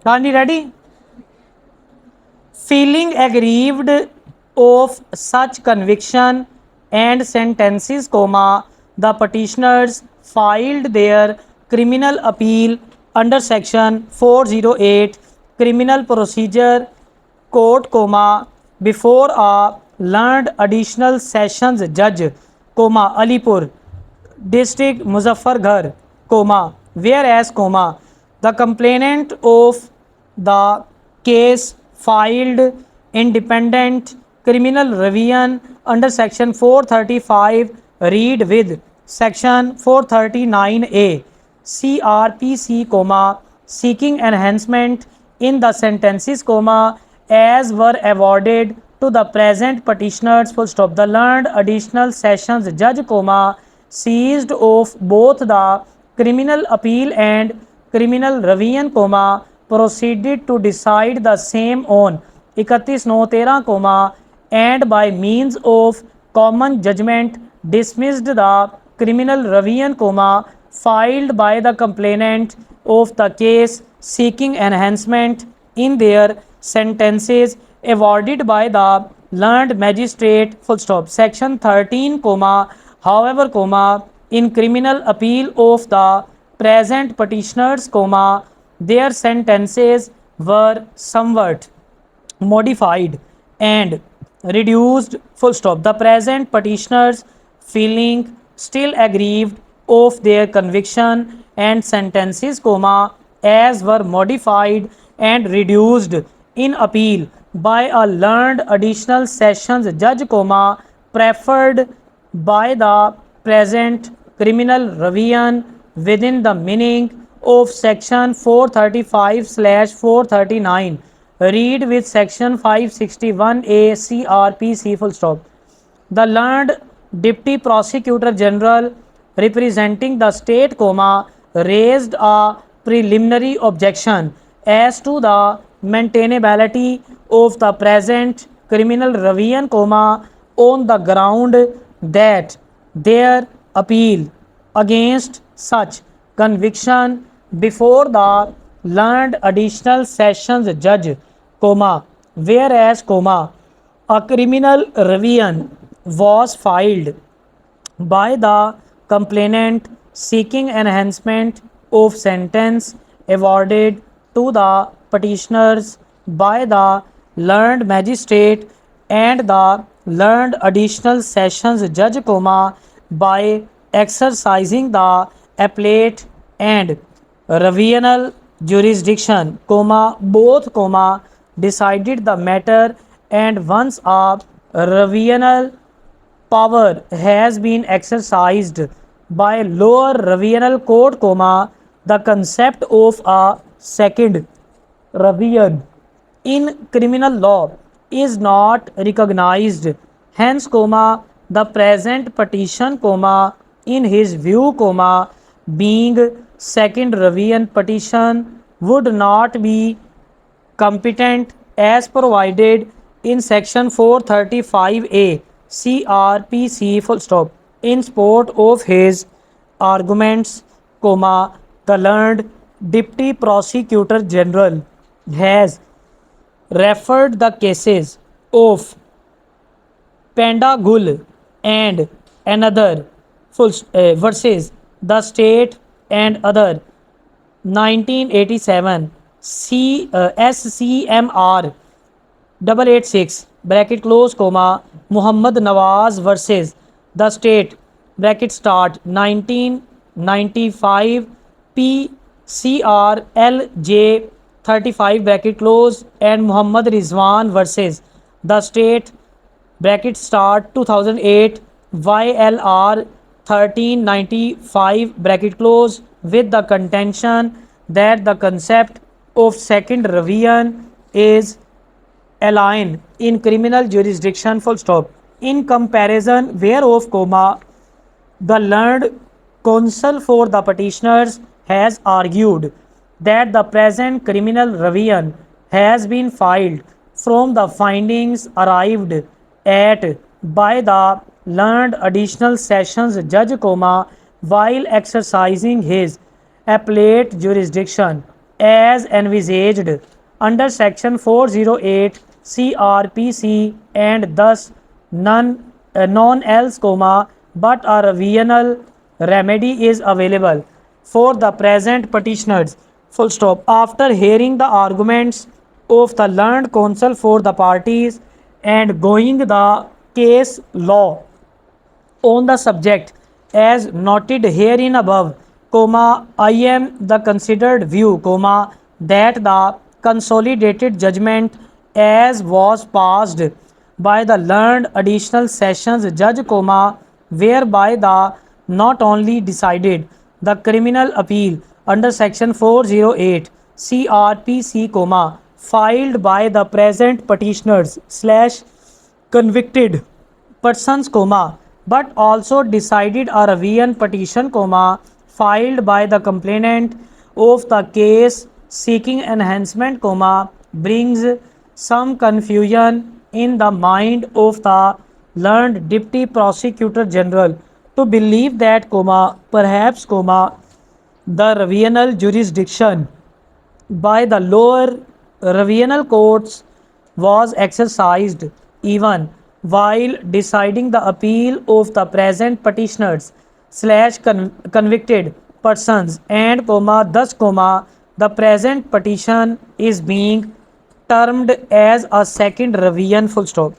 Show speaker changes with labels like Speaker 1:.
Speaker 1: Gandhi ready? Feeling aggrieved of such conviction and sentences, the petitioners filed their criminal appeal under section 408 Criminal Procedure Court, before a learned additional sessions judge, Alipur District Muzaffargarh, whereas, the complainant of the case filed independent criminal revision under section 435 read with section 439A CRPC, seeking enhancement in the sentences, as were awarded to the present petitioners, full stop. The learned additional sessions judge, seized of both the criminal appeal and criminal revision, proceeded to decide the same on 31/9/13, and by means of common judgment dismissed the criminal revision, filed by the complainant of the case, seeking enhancement in their sentences awarded by the learned magistrate, full stop. Section 13, however, in criminal appeal of the present petitioners, their sentences were somewhat modified and reduced, full stop. The present petitioners, feeling still aggrieved of their conviction and sentences, as were modified and reduced in appeal by a learned additional sessions judge, preferred by the present criminal revision within the meaning of section 435/439 read with section 561A CRPC, full stop. The learned Deputy Prosecutor General representing the state, raised a preliminary objection as to the maintainability of the present criminal revision, on the ground that their appeal against such conviction before the learned additional sessions judge, whereas, a criminal revision was filed by the complainant seeking enhancement of sentence awarded to the petitioners by the learned magistrate and the learned additional sessions judge, by exercising the appellate and revisional jurisdiction, both, decided the matter, and once a revisional power has been exercised by lower revisional court, the concept of a second revision in criminal law is not recognized. Hence, the present petition, in his view, being second revision petition, would not be competent as provided in section 435A CRPC, full stop. In support of his arguments, the learned Deputy Prosecutor General has referred the cases of Panda Gul and another, versus the state and other 1987 SCMR 886 bracket close, Muhammad Nawaz versus the state bracket start 1995 PCRLJ 35 bracket close, and Muhammad Rizwan versus the state bracket start 2008 YLR 1395 bracket close, with the contention that the concept of second revision is alien in criminal jurisdiction, full stop. In comparison whereof, the learned counsel for the petitioners has argued that the present criminal revision has been filed from the findings arrived at by the learned additional sessions judge, while exercising his appellate jurisdiction, as envisaged under section 408 CRPC and thus none else, but a revisional remedy is available for the present petitioners. Full stop. After hearing the arguments of the learned counsel for the parties and going the case law on the subject as noted herein above, I am the considered view, that the consolidated judgment as was passed by the learned additional sessions judge, whereby the not only decided the criminal appeal under section 408 CRPC, filed by the present petitioners slash convicted persons, but also decided a revision petition, filed by the complainant of the case seeking enhancement, brings some confusion in the mind of the learned Deputy Prosecutor General to believe that, perhaps, the revisional jurisdiction by the lower revisional courts was exercised even while deciding the appeal of the present petitioners slash convicted persons, and thus, the present petition is being termed as a second revision, full stop.